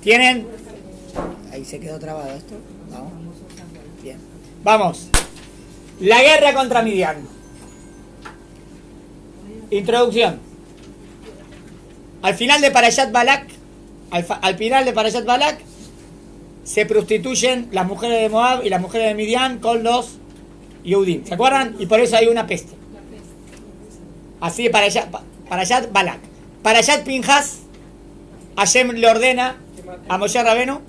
¿Tienen? Ahí se quedó trabado esto. Vamos. Bien. Vamos. La guerra contra Midian. Introducción. Al final de Parashat Balak, al final de Parashat Balak, se prostituyen las mujeres de Moab y las mujeres de Midian con los Yehudim. ¿Se acuerdan? Y por eso hay una peste. Así de Parashat Balak. Parashat Pinjas, Hashem le ordena a Moshe Rabenu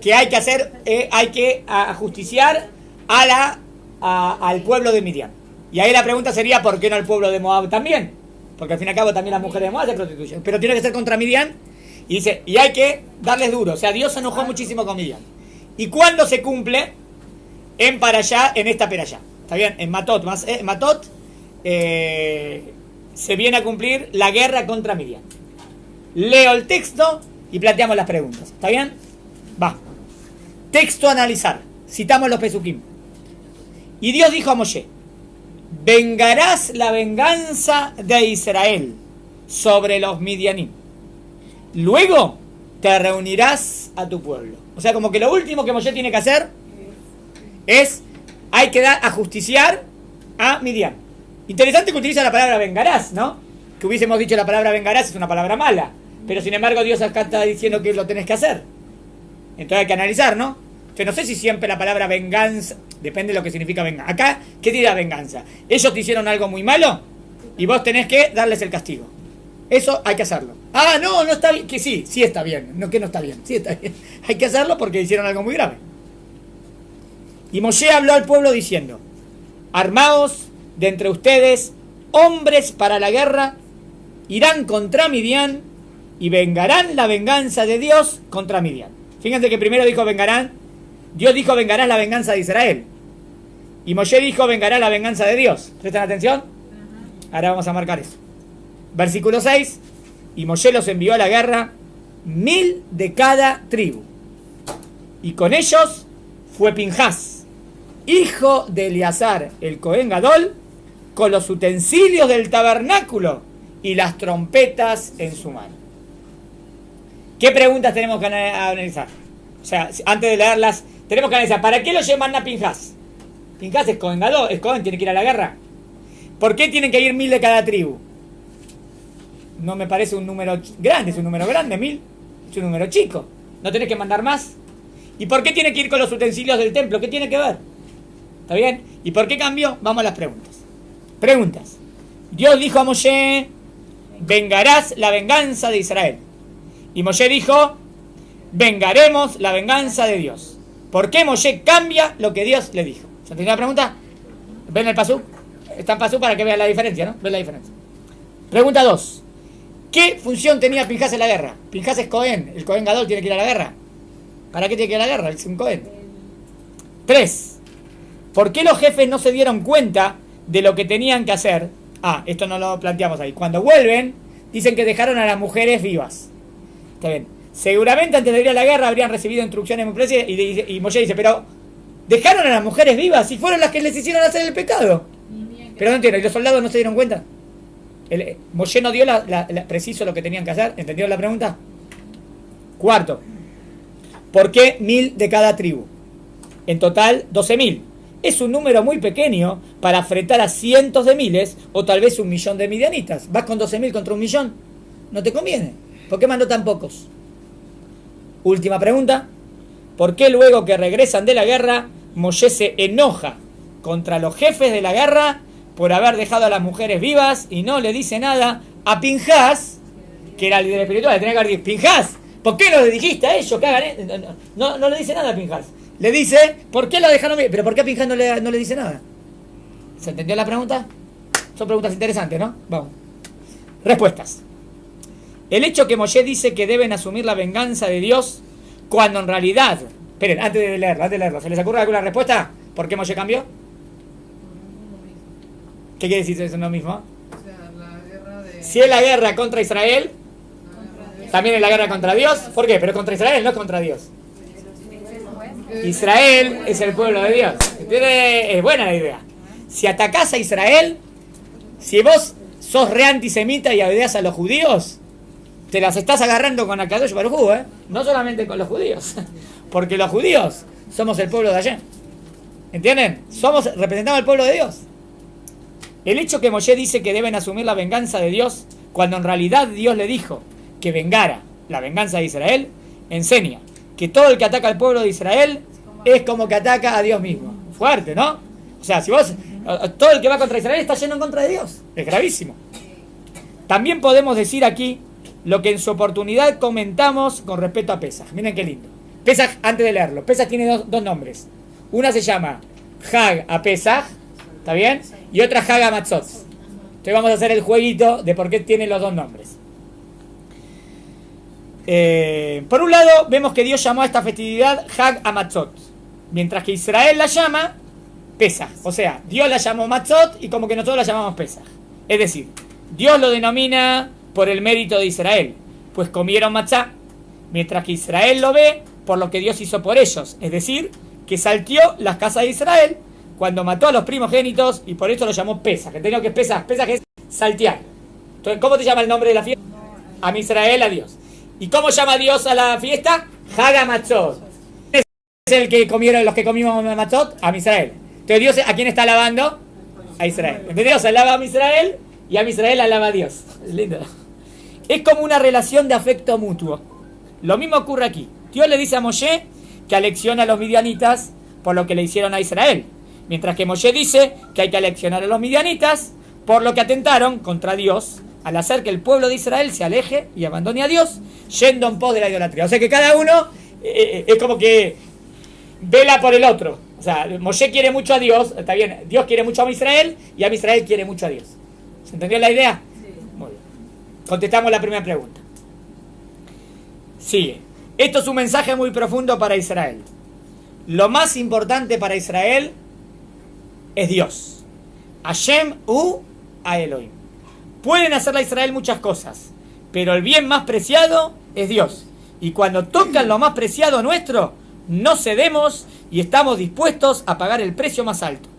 que hay que hacer, hay que ajusticiar al pueblo de Midian. Y ahí la pregunta sería, ¿por qué no al pueblo de Moab también? Porque al fin y al cabo también las mujeres de Moab se prostituyen. Pero tiene que ser contra Midian. Y dice, y hay que darles duro. O sea, Dios se enojó muchísimo con Midian. ¿Y cuándo se cumple? En Parashá, en esta Perashá. ¿Está bien? En Matot. Se viene a cumplir la guerra contra Midian. Leo el texto y planteamos las preguntas. ¿Está bien? Va. Texto a analizar. Citamos los Pesukim. Y Dios dijo a Moshe: vengarás la venganza de Israel sobre los Midianim. Luego te reunirás a tu pueblo. O sea, como que lo último que Moshe tiene que hacer es, hay que ajusticiar a Midian. Interesante que utiliza la palabra vengarás, ¿no? Que hubiésemos dicho la palabra vengarás es una palabra mala. Pero sin embargo Dios acá está diciendo que lo tenés que hacer. Entonces hay que analizar, ¿no? Entonces no sé si siempre la palabra venganza, depende de lo que significa venganza. Acá, ¿qué diría venganza? Ellos te hicieron algo muy malo y vos tenés que darles el castigo. Eso hay que hacerlo. Ah, no está bien. Que sí está bien. No, que no está bien. Sí está bien. Hay que hacerlo porque hicieron algo muy grave. Y Moshe habló al pueblo diciendo: armaos de entre ustedes hombres para la guerra, irán contra Midian y vengarán la venganza de Dios contra Midian. Fíjense que primero dijo vengarán. Dios dijo vengarás la venganza de Israel. Y Moshe dijo vengará la venganza de Dios. ¿Prestan atención? Ahora vamos a marcar eso. Versículo 6. Y Moshe los envió a la guerra 1000 de cada tribu. Y con ellos fue Pinjas, hijo de Eleazar, el Cohen Gadol, con los utensilios del tabernáculo y las trompetas en su mano. ¿Qué preguntas tenemos que analizar? O sea, antes de leerlas, tenemos que analizar, ¿para qué lo llaman a Pinjas? Pinjas es Cohen Gadol, es Cohen, tiene que ir a la guerra. ¿Por qué tienen que ir 1000 de cada tribu? No me parece un número grande, es un número grande, 1000. Es un número chico. ¿No tenés que mandar más? ¿Y por qué tiene que ir con los utensilios del templo? ¿Qué tiene que ver? ¿Está bien? ¿Y por qué cambió? Vamos a las preguntas. Preguntas. Dios dijo a Moshe: vengarás la venganza de Israel. Y Moshe dijo: vengaremos la venganza de Dios. ¿Por qué Moshe cambia lo que Dios le dijo? ¿Se entendió la pregunta? ¿Ven el pasú? Está en pasú para que vean la diferencia, ¿no? ¿Ven la diferencia? Pregunta 2. ¿Qué función tenía Pinjas en la guerra? Pinjas es Cohen, el Cohen Gadol tiene que ir a la guerra. ¿Para qué tiene que ir a la guerra? Es un Cohen. 3. ¿Por qué los jefes no se dieron cuenta de lo que tenían que hacer? Ah, esto no lo planteamos ahí. Cuando vuelven, dicen que dejaron a las mujeres vivas. Está bien. Seguramente antes de ir a la guerra habrían recibido instrucciones muy precisas y Moshe dice, pero dejaron a las mujeres vivas y fueron las que les hicieron hacer el pecado. Pero no entiendo, ¿y los soldados no se dieron cuenta? Moshe no dio preciso lo que tenían que hacer. ¿Entendió la pregunta? 4. ¿Por qué 1000 de cada tribu? En total 12.000. Es un número muy pequeño para enfrentar a cientos de miles o tal vez 1.000.000 de midianitas. ¿Vas con 12.000 contra 1.000.000? No te conviene. ¿Por qué mandó tan pocos? Última pregunta. ¿Por qué luego que regresan de la guerra Moshe se enoja contra los jefes de la guerra por haber dejado a las mujeres vivas y no le dice nada a Pinjas, que era el líder espiritual? Le tenía que haber dicho: Pinjas, ¿por qué no le dijiste a ellos que hagan? No le dice nada a Pinjas. Le dice: ¿por qué lo dejaron vivos? Pero ¿por qué a Pinjas no le dice nada? ¿Se entendió la pregunta? Son preguntas interesantes, ¿no? Vamos. Respuestas. El hecho que Moshe dice que deben asumir la venganza de Dios, cuando en realidad... Esperen, antes de leerlo, ¿se les ocurre alguna respuesta? ¿Por qué Moshe cambió? ¿Qué quiere decir eso? ¿No mismo? O sea, la guerra de... Si es la guerra contra Israel, también es la guerra contra Dios. ¿Por qué? Pero contra Israel, no contra Dios. Israel es el pueblo de Dios. ¿Entiendes? Es buena la idea. Si atacás a Israel, si vos sos re antisemita y odias a los judíos, te las estás agarrando con Akadosh Baruj Hu, no solamente con los judíos, porque los judíos somos el pueblo de Hashem. ¿Entienden? Representamos al pueblo de Dios. El hecho que Moshe dice que deben asumir la venganza de Dios, cuando en realidad Dios le dijo que vengara la venganza de Israel, enseña que todo el que ataca al pueblo de Israel es como que ataca a Dios mismo. Fuerte, ¿no? O sea, si todo el que va contra Israel está yendo en contra de Dios. Es gravísimo. También podemos decir aquí lo que en su oportunidad comentamos con respecto a Pesaj. Miren qué lindo. Pesaj, antes de leerlo, Pesaj tiene dos nombres. Una se llama Hag a Pesaj, ¿está bien? Y otra Hag a Matzot. Entonces vamos a hacer el jueguito de por qué tiene los dos nombres. Por un lado, vemos que Dios llamó a esta festividad Hag a Matzot, mientras que Israel la llama Pesaj. O sea, Dios la llamó Matzot y como que nosotros la llamamos Pesaj. Es decir, Dios lo denomina por el mérito de Israel, pues comieron matzá, mientras que Israel lo ve por lo que Dios hizo por ellos. Es decir, que salteó las casas de Israel cuando mató a los primogénitos y por eso lo llamó Pesaj. Que tengo que Pesaj es saltear. Entonces, ¿cómo te llama el nombre de la fiesta? A Israel, a Dios. ¿Y cómo llama Dios a la fiesta? Hag Matzot. ¿Quién es el que comieron, los que comimos Matzot? A Israel. Entonces, Dios, ¿a quién está alabando? A Israel. Entonces, Dios alaba a Israel y a Israel alaba a Dios. Es lindo. Es como una relación de afecto mutuo. Lo mismo ocurre aquí. Dios le dice a Moshe que alecciona a los midianitas por lo que le hicieron a Israel. Mientras que Moshe dice que hay que aleccionar a los midianitas por lo que atentaron contra Dios al hacer que el pueblo de Israel se aleje y abandone a Dios, yendo en pos de la idolatría. O sea que cada uno es como que vela por el otro. O sea, Moshe quiere mucho a Dios, está bien, Dios quiere mucho a Israel y a Israel quiere mucho a Dios. ¿Se entendió la idea? Sí. Muy bien. Contestamos la primera pregunta. Sigue. Esto es un mensaje muy profundo para Israel. Lo más importante para Israel es Dios. Hashem u a Elohim. Pueden hacerle a Israel muchas cosas, pero el bien más preciado es Dios. Y cuando tocan lo más preciado nuestro, no cedemos y estamos dispuestos a pagar el precio más alto.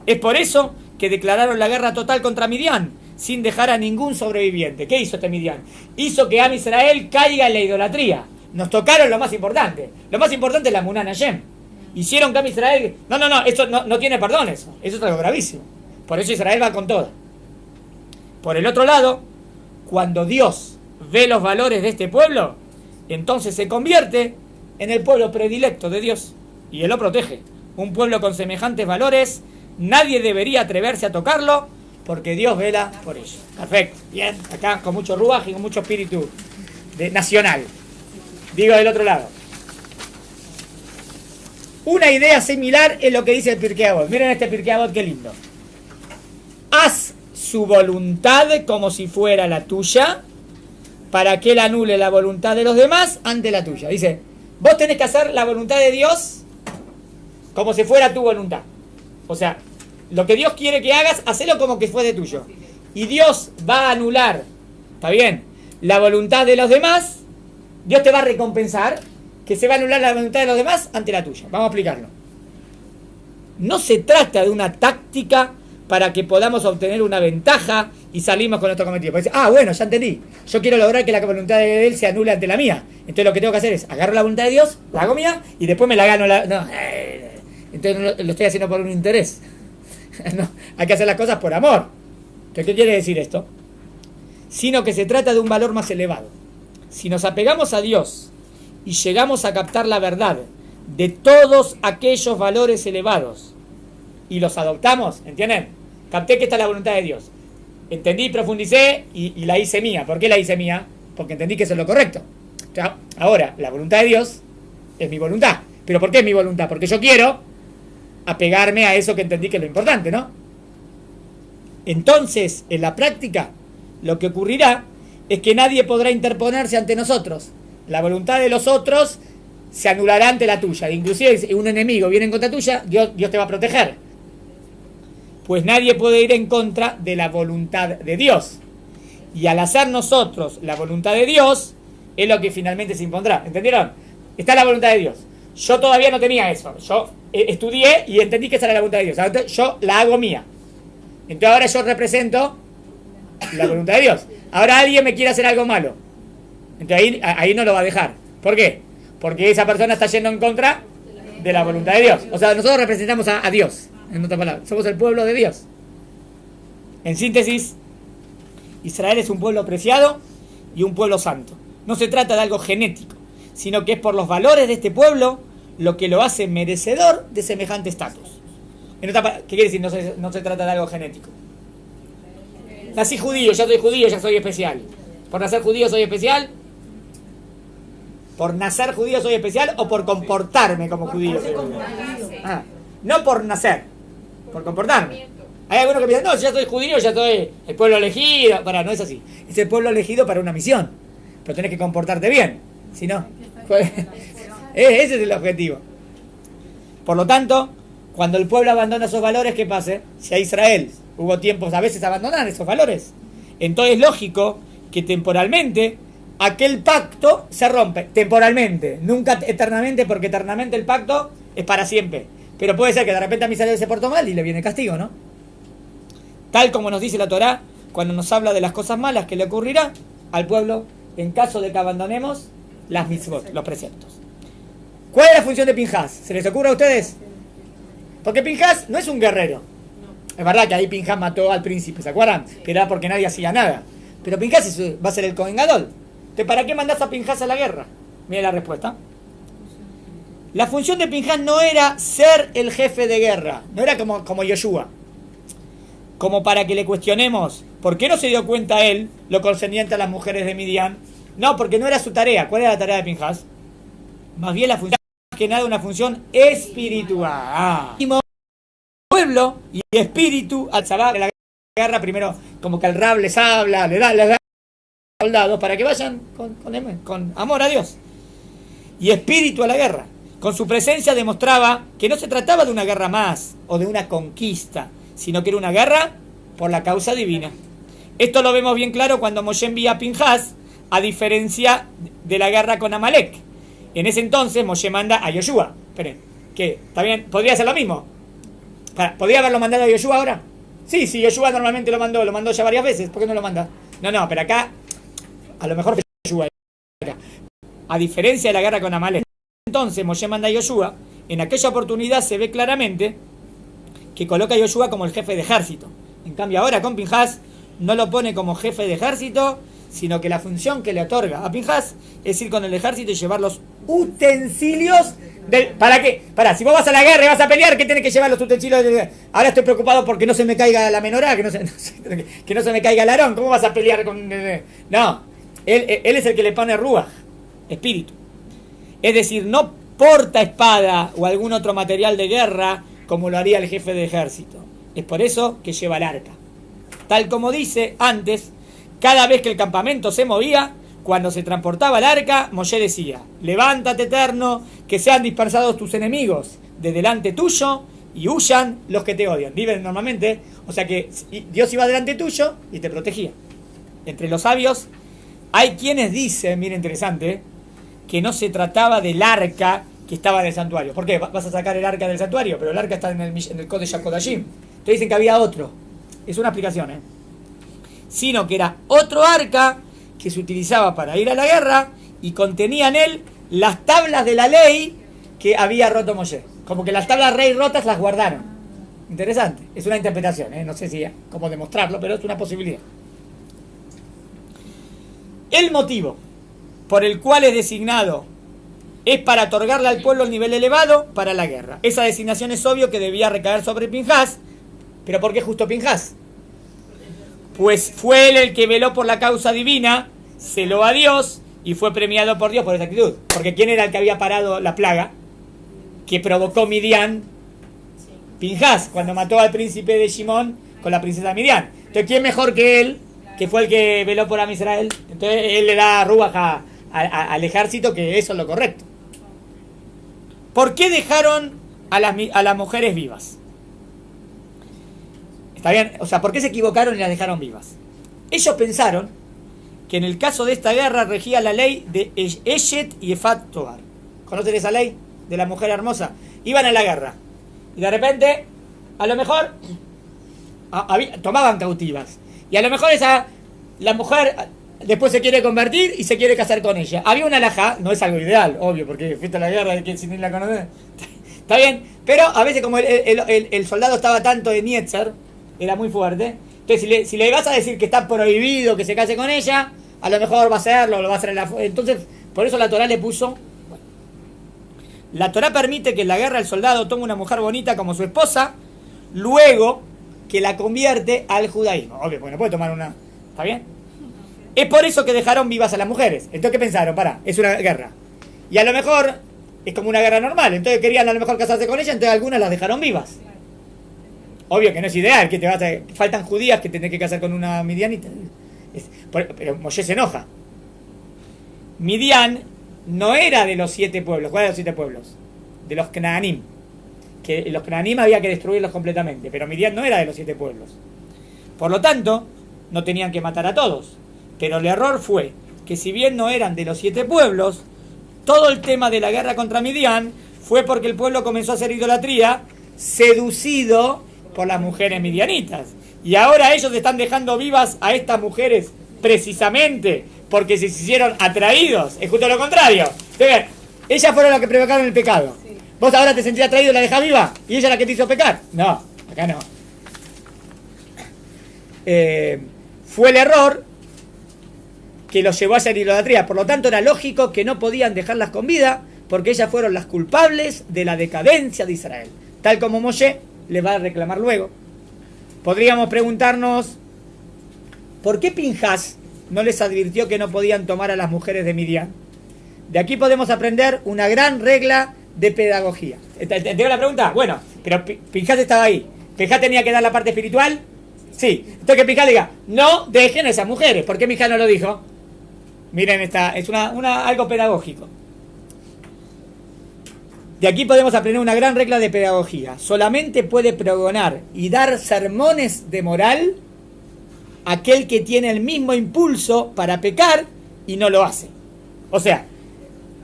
Es por eso que declararon la guerra total contra Midian, sin dejar a ningún sobreviviente. ¿Qué hizo este Midian? Hizo que Am Israel caiga en la idolatría. Nos tocaron lo más importante. Lo más importante es la Emuná en Hashem. Hicieron que Am Israel... No, eso no tiene perdón eso. Eso es algo gravísimo. Por eso Israel va con todo. Por el otro lado, cuando Dios ve los valores de este pueblo, entonces se convierte en el pueblo predilecto de Dios. Y Él lo protege. Un pueblo con semejantes valores, nadie debería atreverse a tocarlo, porque Dios vela por ello. Perfecto. Bien. Acá con mucho ruaj y con mucho espíritu nacional. Digo del otro lado. Una idea similar es lo que dice el Pirkei Avot. Miren este Pirkei Avot, qué lindo. Haz su voluntad como si fuera la tuya, para que Él anule la voluntad de los demás ante la tuya. Dice, vos tenés que hacer la voluntad de Dios como si fuera tu voluntad. O sea, lo que Dios quiere que hagas, hacelo como que fuese tuyo. Y Dios va a anular, ¿está bien?, la voluntad de los demás. Dios te va a recompensar que se va a anular la voluntad de los demás ante la tuya. Vamos a explicarlo. No se trata de una táctica para que podamos obtener una ventaja y salimos con nuestro cometido. Porque dice, bueno, ya entendí. Yo quiero lograr que la voluntad de Él se anule ante la mía. Entonces lo que tengo que hacer es agarro la voluntad de Dios, la hago mía y después me la gano. Entonces no lo estoy haciendo por un interés. No, hay que hacer las cosas por amor. Entonces, ¿qué quiere decir esto? Sino que se trata de un valor más elevado. Si nos apegamos a Dios y llegamos a captar la verdad de todos aquellos valores elevados y los adoptamos, ¿entienden? Capté que esta es la voluntad de Dios. Entendí, profundicé y la hice mía. ¿Por qué la hice mía? Porque entendí que eso es lo correcto. Ahora, la voluntad de Dios es mi voluntad. ¿Pero por qué es mi voluntad? Porque yo quiero apegarme a eso que entendí que es lo importante, ¿no? Entonces, en la práctica, lo que ocurrirá es que nadie podrá interponerse ante nosotros. La voluntad de los otros se anulará ante la tuya. Inclusive, si un enemigo viene en contra tuya, Dios te va a proteger. Pues nadie puede ir en contra de la voluntad de Dios. Y al hacer nosotros la voluntad de Dios, es lo que finalmente se impondrá. ¿Entendieron? Está la voluntad de Dios. Yo todavía no tenía eso. Yo estudié y entendí que esa era la voluntad de Dios. Entonces, yo la hago mía. Entonces ahora yo represento la voluntad de Dios. Ahora alguien me quiere hacer algo malo. Entonces ahí no lo va a dejar. ¿Por qué? Porque esa persona está yendo en contra de la voluntad de Dios. O sea, nosotros representamos a Dios, en otras palabras. Somos el pueblo de Dios. En síntesis, Israel es un pueblo preciado y un pueblo santo. No se trata de algo genético, sino que es por los valores de este pueblo lo que lo hace merecedor de semejante estatus. ¿Qué quiere decir? No se trata de algo genético. Nací judío, ya soy especial. ¿Por nacer judío soy especial? ¿Por nacer judío soy especial o por comportarme como judío? No por nacer, por comportarme. Hay algunos que piensan, no, ya soy judío, ya soy el pueblo elegido. No es así. Es el pueblo elegido para una misión. Pero tenés que comportarte bien. Si no, ese es el objetivo. Por lo tanto, cuando el pueblo abandona esos valores, ¿qué pasa? Si a Israel hubo tiempos a veces abandonar esos valores, entonces es lógico que temporalmente aquel pacto se rompe. Temporalmente, nunca eternamente, porque eternamente el pacto es para siempre. Pero puede ser que de repente a Israel se portó mal y le viene castigo, ¿no? Tal como nos dice la Torá cuando nos habla de las cosas malas que le ocurrirá al pueblo en caso de que abandonemos las mitzvot, los preceptos. ¿Cuál es la función de Pinhas? ¿Se les ocurre a ustedes? Porque Pinhas no es un guerrero. Es verdad que ahí Pinhas mató al príncipe, ¿se acuerdan? Pero era porque nadie hacía nada. Pero Pinhas va a ser el Kohen Gadol. Entonces, ¿para qué mandás a Pinhas a la guerra? Mira la respuesta. La función de Pinhas no era ser el jefe de guerra. No era como Yoshua. Como para que le cuestionemos por qué no se dio cuenta él lo concerniente a las mujeres de Midian. No, porque no era su tarea. ¿Cuál era la tarea de Pinhas? Más bien la función, más que nada, una función espiritual. Pueblo y espíritu al saber la guerra, primero como que el Rab les habla, le da soldados para que vayan con amor a Dios. Y espíritu a la guerra. Con su presencia demostraba que no se trataba de una guerra más o de una conquista, sino que era una guerra por la causa divina. Esto lo vemos bien claro cuando Moshe envía a Pinhas, a diferencia de la guerra con Amalek. En ese entonces Moshe manda a Yoshua. Esperen, ¿qué? ¿Está bien? ¿Podría ser lo mismo? ¿Podría haberlo mandado a Yoshua ahora? Sí, Yoshua normalmente lo mandó ya varias veces. ¿Por qué no lo manda? No, pero acá, a lo mejor Yoshua. A diferencia de la guerra con Amalek. Entonces Moshe manda a Yoshua. En aquella oportunidad se ve claramente que coloca a Yoshua como el jefe de ejército. En cambio ahora con Pinhas no lo pone como jefe de ejército, sino que la función que le otorga a Pinhas es ir con el ejército y llevar los utensilios ¿para qué? Si vos vas a la guerra y vas a pelear, ¿qué tenés que llevar los utensilios? Ahora estoy preocupado porque no se me caiga la menorá, que no se me caiga el arón. ¿Cómo vas a pelear con...? No, él es el que le pone ruaj, espíritu. Es decir, no porta espada o algún otro material de guerra como lo haría el jefe de ejército. Es por eso que lleva el arca. Tal como dice antes, cada vez que el campamento se movía, cuando se transportaba el arca, Moshe decía: levántate, Eterno, que sean dispersados tus enemigos de delante tuyo y huyan los que te odian. Viven normalmente, o sea que Dios iba delante tuyo y te protegía. Entre los sabios hay quienes dicen, mira interesante, que no se trataba del arca que estaba en el santuario. ¿Por qué? Vas a sacar el arca del santuario, pero el arca está en el Kodesh HaKodashim. Entonces dicen que había otro. Es una explicación, sino que era otro arca que se utilizaba para ir a la guerra y contenía en él las tablas de la ley que había roto Moshe. Como que las tablas rey rotas las guardaron. Interesante. Es una interpretación, no sé si cómo demostrarlo, pero es una posibilidad. El motivo por el cual es designado es para otorgarle al pueblo el nivel elevado para la guerra. Esa designación es obvio que debía recaer sobre Pinhas. ¿Pero por qué justo Pinhas? Pues fue él el que veló por la causa divina, celó a Dios y fue premiado por Dios por esa actitud. Porque ¿quién era el que había parado la plaga que provocó Midian? Pinhas, cuando mató al príncipe de Shimón con la princesa Midian. Entonces, ¿quién mejor que él, que fue el que veló por Am Israel? Entonces, él le da ruaj al ejército, que eso es lo correcto. ¿Por qué dejaron a las mujeres vivas? ¿Está bien? O sea, ¿por qué se equivocaron y las dejaron vivas? Ellos pensaron que en el caso de esta guerra regía la ley de Eshet y Efat Togar. ¿Conocen esa ley de la mujer hermosa? Iban a la guerra y de repente, a lo mejor, tomaban cautivas. Y a lo mejor la mujer después se quiere convertir y se quiere casar con ella. Había una alajá, no es algo ideal, obvio, porque fuiste a la guerra de que sin ni la conocer. Está bien, pero a veces como el soldado estaba tanto en Nietzer, era muy fuerte. Entonces, si le vas a decir que está prohibido que se case con ella, a lo mejor va a hacerlo, lo va a hacer en la... Entonces, por eso la Torá le puso... Bueno, la Torá permite que en la guerra el soldado tome una mujer bonita como su esposa, luego que la convierte al judaísmo. Obvio, porque no puede tomar una... ¿Está bien? Es por eso que dejaron vivas a las mujeres. Entonces, ¿qué pensaron? Pará, es una guerra. Y a lo mejor es como una guerra normal. Entonces querían a lo mejor casarse con ella, entonces algunas las dejaron vivas. Obvio que no es ideal, que faltan judías que tenés que casar con una midianita. Pero Moshe se enoja. Midian no era de los 7 pueblos. ¿Cuál de los 7 pueblos? De los Knaanim. Que los Knaanim había que destruirlos completamente. Pero Midian no era de los 7 pueblos. Por lo tanto, no tenían que matar a todos. Pero el error fue que si bien no eran de los 7 pueblos, todo el tema de la guerra contra Midian fue porque el pueblo comenzó a hacer idolatría, seducido por las mujeres midianitas. Y ahora ellos están dejando vivas a estas mujeres precisamente porque se hicieron atraídos. Es justo lo contrario. Entonces, ellas fueron las que provocaron el pecado. Sí. ¿Vos ahora te sentís atraído y la dejás viva? ¿Y ella la que te hizo pecar? No, acá no. Fue el error que los llevó a hacer idolatría. Por lo tanto, era lógico que no podían dejarlas con vida porque ellas fueron las culpables de la decadencia de Israel. Tal como Moshe les va a reclamar luego. Podríamos preguntarnos, ¿por qué Pinhas no les advirtió que no podían tomar a las mujeres de Midian? De aquí podemos aprender una gran regla de pedagogía. ¿Entiendes la pregunta? Bueno, pero Pinhas estaba ahí. ¿Pinhas tenía que dar la parte espiritual? Sí. Entonces que Pinhas diga, no dejen a esas mujeres. ¿Por qué Pinhas no lo dijo? Miren, es algo pedagógico. De aquí podemos aprender una gran regla de pedagogía. Solamente puede pregonar y dar sermones de moral aquel que tiene el mismo impulso para pecar y no lo hace. O sea,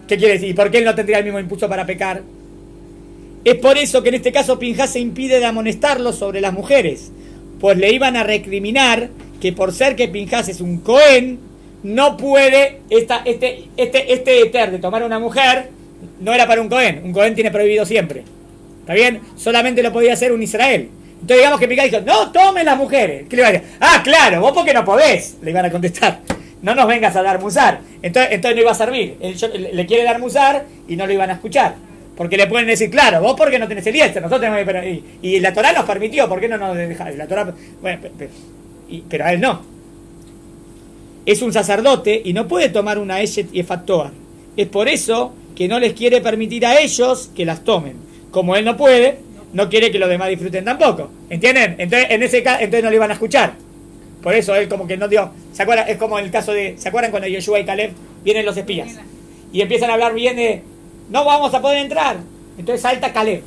¿qué quiere decir? ¿Por qué él no tendría el mismo impulso para pecar? Es por eso que en este caso Pinhas se impide de amonestarlo sobre las mujeres, pues le iban a recriminar que por ser que Pinhas es un Cohen, no puede este éter de tomar a una mujer. No era para un Cohen. Un Cohen tiene prohibido siempre. ¿Está bien? Solamente lo podía hacer un Israel. Entonces digamos que Pinhas dijo, no tomen las mujeres. ¿Qué le iba a decir? Ah, claro, vos porque no podés. Le iban a contestar. No nos vengas a dar musar. Entonces no iba a servir. Él le quiere dar musar y no lo iban a escuchar. Porque le pueden decir, claro, vos porque no tenés el Eliezer. Nosotros tenemos y la Torá nos permitió. ¿Por qué no nos dejáis? La Torá, bueno, pero a él no. Es un sacerdote y no puede tomar una Eshet y Efatoa. Es por eso que no les quiere permitir a ellos que las tomen. Como él no puede, no quiere que los demás disfruten tampoco. ¿Entienden? Entonces, en ese caso, entonces no le iban a escuchar. Por eso él como que no dio... ¿Se acuerdan? Es como el caso de... ¿Se acuerdan cuando Yoshua y Caleb vienen los espías? Y empiezan a hablar bien de... No vamos a poder entrar. Entonces salta Caleb.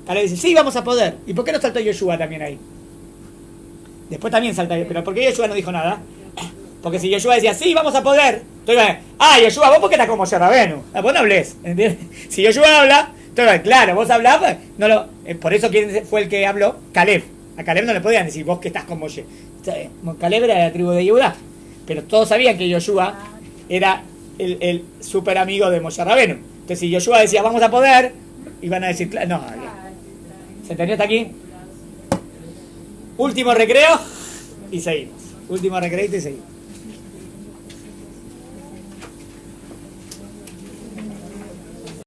Caleb dice, sí, vamos a poder. ¿Y por qué no saltó Yoshua también ahí? Después también salta... Pero ¿por qué Yoshua no dijo nada? Porque si Yoshua decía, sí, vamos a poder. Entonces, Yoshua, vos porque estás como Moshe Rabenu. Vos no hablés. ¿Entiendes? Si Yoshua habla, entonces, claro, vos hablás, no lo, por eso quién fue el que habló, Caleb. A Caleb no le podían decir, vos que estás con Moshe. Caleb era de la tribu de Yehudá. Pero todos sabían que Yoshua era el super amigo de Moshe Rabenu. Entonces, si Yoshua decía, vamos a poder, iban a decir, no, ¿se entendió hasta aquí? Último recreo y seguimos. Último recreo y seguimos.